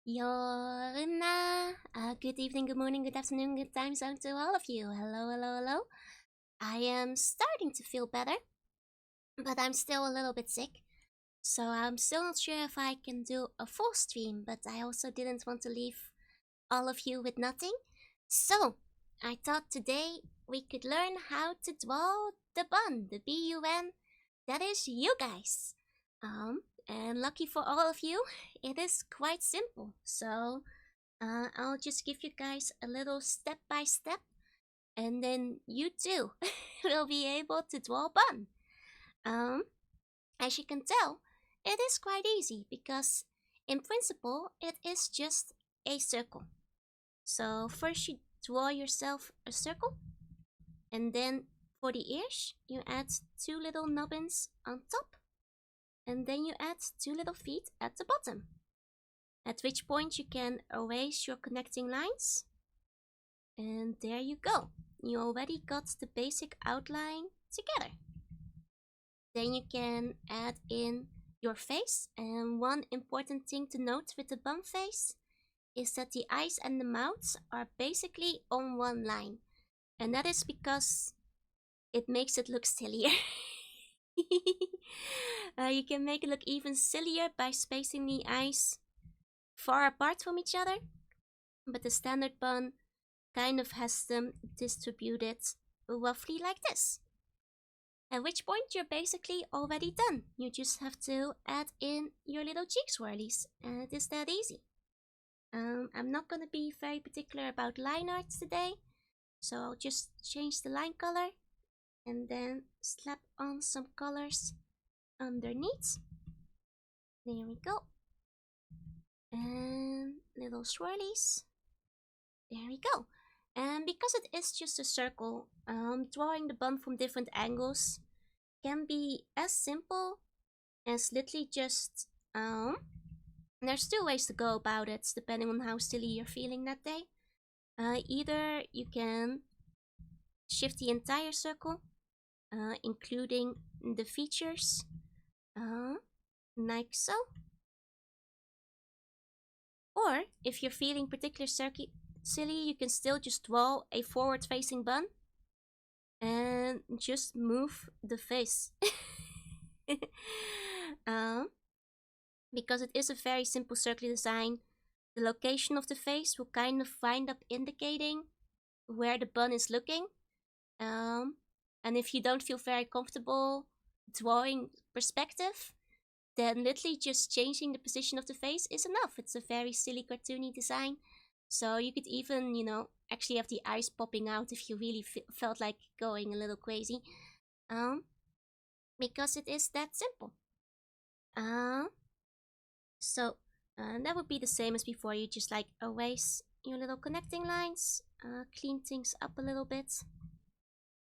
Yorna. Good evening, good morning, good afternoon, good time zone to all of you. Hello, hello, hello. I am starting to feel better, but I'm still a little bit sick. So I'm still not sure if I can do a full stream, but I also didn't want to leave all of you with nothing. So I thought today we could learn how to draw the B.U.N, the B.U.N. That is you guys. And lucky for all of you, it is quite simple. So I'll just give you guys a little step by step, and then you too will be able to draw a bun. Um, as you can tell, it is quite easy because, in principle, it is just a circle. So first you draw yourself a circle, and then for the ears you add two little nubbins on top, and then you add two little feet at the bottom. At which point you can erase your connecting lines. And there you go. You already got the basic outline together. Then you can add in your face. And one important thing to note with the bun face is that the eyes and the mouth are basically on one line. And that is because it makes it look sillier. You can make it look even sillier by spacing the eyes far apart from each other. But the standard bun kind of has them distributed roughly like this. At which point you're basically already done. You just have to add in your little cheek swirlies, and it is that easy. I'm not gonna be very particular about line arts today, so I'll just change the line color and then slap on some colors underneath. There we go. And little swirlies. There we go. And because it is just a circle, drawing the bun from different angles can be as simple as literally just, there's two ways to go about it depending on how silly you're feeling that day. Either you can shift the entire circle, including the features, like so. Or if you're feeling particularly silly, you can still just draw a forward facing bun and just move the face. Because it is a very simple circular design, the location of the face will kind of wind up indicating where the bun is looking. And if you don't feel very comfortable drawing perspective, then literally just changing the position of the face is enough. It's a very silly cartoony design. So you could even, actually have the eyes popping out if you really felt like going a little crazy. Because it is that simple. So that would be the same as before. You just like erase your little connecting lines, clean things up a little bit.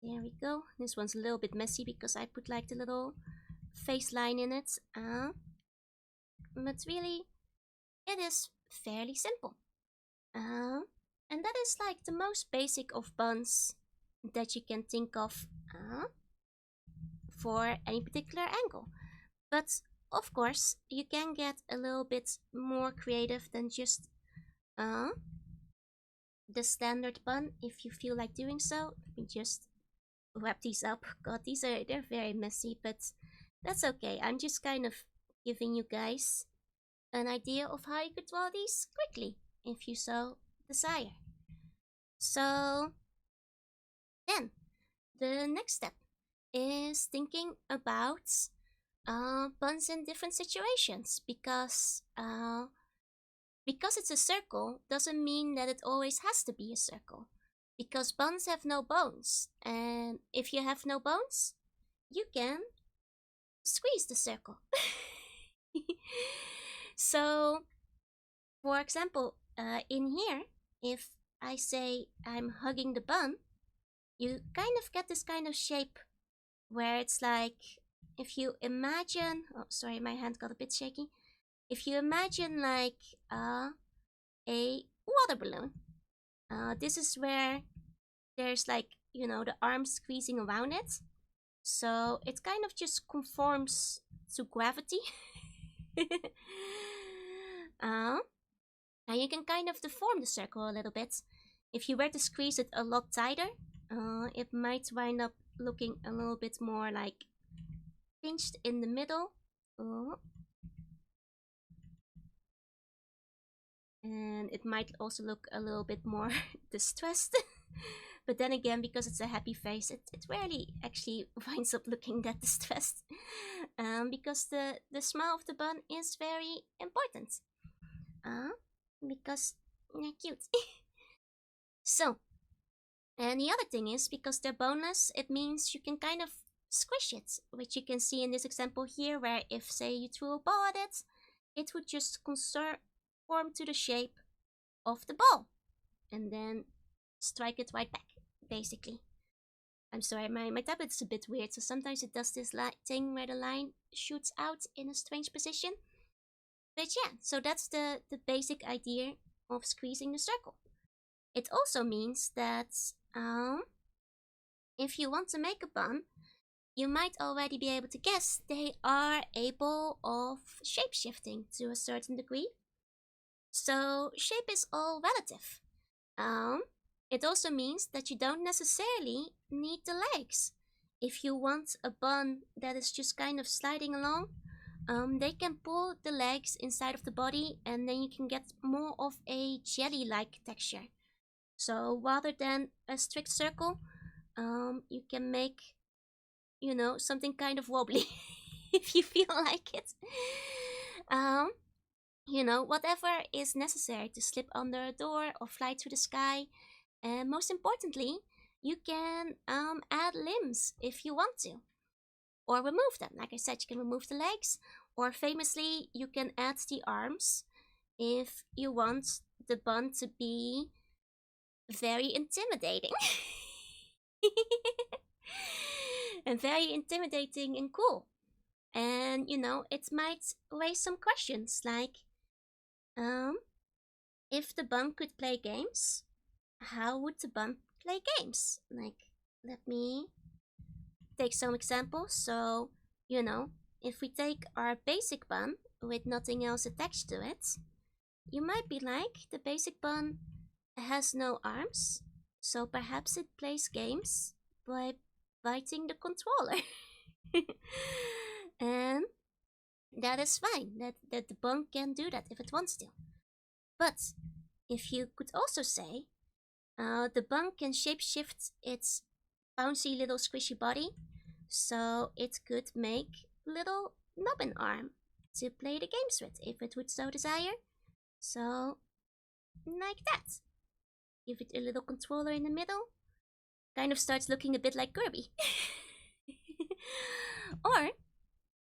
There we go. This one's a little bit messy because I put like the little face line in it. But really, it is fairly simple. And that is like the most basic of buns that you can think of for any particular angle. But of course, you can get a little bit more creative than just the standard bun if you feel like doing so. Let me just wrap these up. God, they're very messy, but that's okay. I'm just kind of giving you guys an idea of how you could draw these quickly if you so desire. So then the next step is thinking about buns in different situations, because it's a circle doesn't mean that it always has to be a circle, because buns have no bones, and if you have no bones, you can squeeze the circle. So, for example, in here, if I say I'm hugging the bun, you kind of get this kind of shape where it's like, if you imagine, oh sorry, my hand got a bit shaky. If you imagine like a water balloon, this is where there's like, the arms squeezing around it. So it kind of just conforms to gravity. And you can kind of deform the circle a little bit. If you were to squeeze it a lot tighter, it might wind up looking a little bit more like pinched in the middle. Oh. And it might also look a little bit more distressed. But then again, because it's a happy face, it rarely actually winds up looking that distressed. Because the smile of the bun is very important. Because they're cute. So, and the other thing is, because they're boneless, it means you can kind of squish it, which you can see in this example here, where if, say, you threw a ball at it, it would just conform to the shape of the ball, and then strike it right back, basically. I'm sorry, my tablet's a bit weird, so sometimes it does this thing where the line shoots out in a strange position. But yeah, so that's the basic idea of squeezing the circle. It also means that if you want to make a bun, you might already be able to guess they are able of shape-shifting to a certain degree. So shape is all relative. It also means that you don't necessarily need the legs. If you want a bun that is just kind of sliding along, they can pull the legs inside of the body, and then you can get more of a jelly-like texture. So rather than a strict circle, you can make, you know, something kind of wobbly if you feel like it. You know, whatever is necessary to slip under a door or fly through the sky. And most importantly, you can add limbs if you want to, or remove them. Like I said, you can remove the legs, or famously, you can add the arms if you want the bun to be very intimidating. And very intimidating and cool. And you know, it might raise some questions like, if the bun could play games, how would the bun play games? Like, let me take some examples. So, you know, if we take our basic bun with nothing else attached to it, you might be like, the basic bun has no arms, so perhaps it plays games by biting the controller. And that is fine, that the bun can do that if it wants to. But if you could also say, the bun can shapeshift its bouncy little squishy body, so it could make little nubbin arm to play the games with if it would so desire. So, like that. Give it a little controller in the middle. Kind of starts looking a bit like Kirby. Or,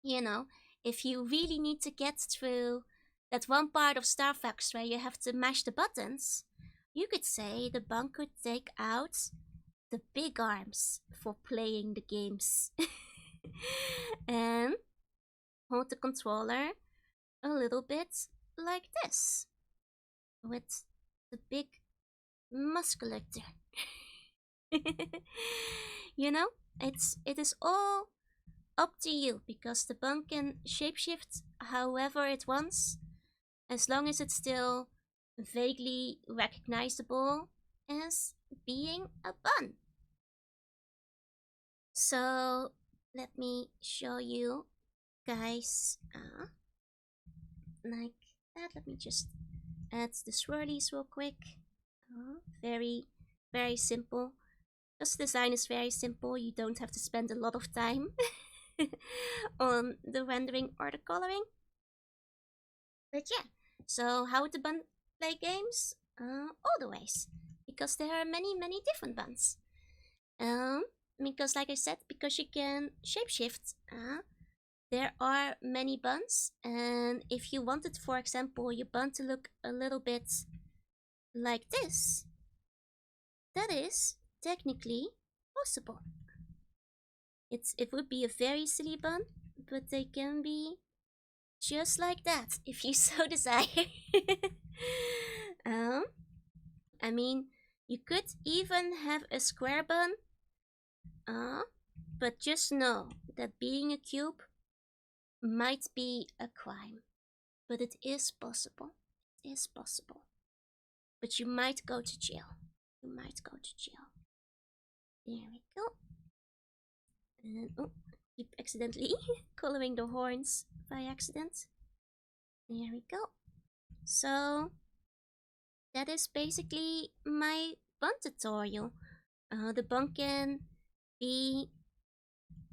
you know, if you really need to get through that one part of Star Fox where you have to mash the buttons, you could say the bun could take out the big arms for playing the games. And hold the controller a little bit like this, with the big musculature. You know, it is all up to you, because the bun can shapeshift however it wants, as long as it's still vaguely recognizable as being a bun. So let me show you guys like that. Let me just add the swirlies real quick. Very, very simple. Because the design is very simple, you don't have to spend a lot of time on the rendering or the coloring. But yeah, so how would the bun play games? All the ways, because there are many, many different buns. Because like I said, because you can shapeshift, there are many buns, and if you wanted, for example, your bun to look a little bit like this, that is technically possible. It would be a very silly bun, but they can be just like that if you so desire. I mean, you could even have a square bun, but just know that being a cube might be a crime, but it is possible. is possible. But you might go to jail. You might go to jail. There we go. And oh, keep accidentally coloring the horns by accident. There we go. So that is basically my bun tutorial. The bun can be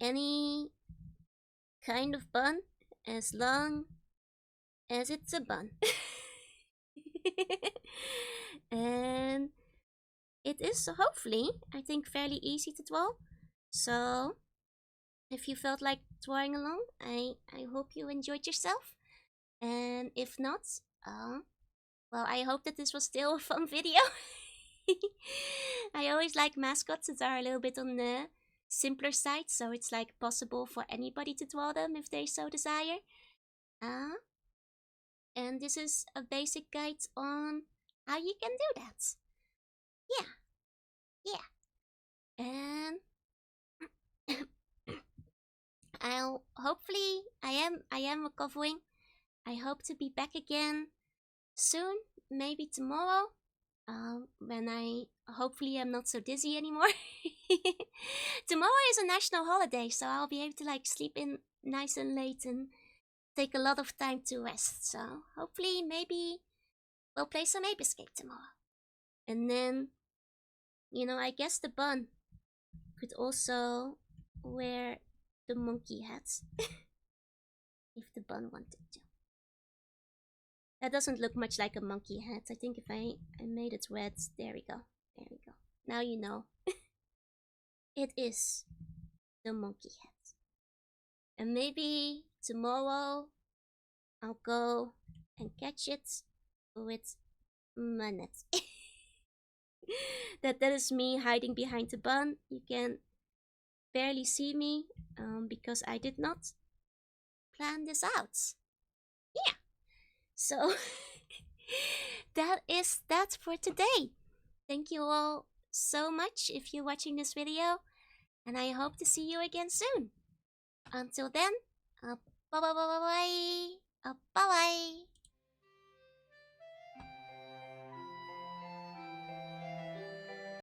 any kind of bun as long as it's a bun. And it is hopefully, I think, fairly easy to draw. So if you felt like drawing along, I hope you enjoyed yourself. And if not, well, I hope that this was still a fun video. I always like mascots that are a little bit on the simpler side, so it's like possible for anybody to draw them if they so desire. And this is a basic guide on how you can do that. Yeah. And I'll hopefully I am recovering. I hope to be back again soon, maybe tomorrow. When I hopefully am not so dizzy anymore. Tomorrow is a national holiday, so I'll be able to like sleep in nice and late and take a lot of time to rest. So hopefully maybe we'll play some Ape Escape tomorrow. And then, you know, I guess the bun could also wear the monkey hats if the bun wanted to. That doesn't look much like a monkey hat. I think if I made it red, there we go. There we go. Now you know. It is the monkey hat. And maybe tomorrow I'll go and catch it with my net. that is me hiding behind the bun. You can barely see me because I did not plan this out. Yeah. So that is that for today. Thank you all so much if you're watching this video, and I hope to see you again soon. Until then, bye bye bye bye bye. Bye bye.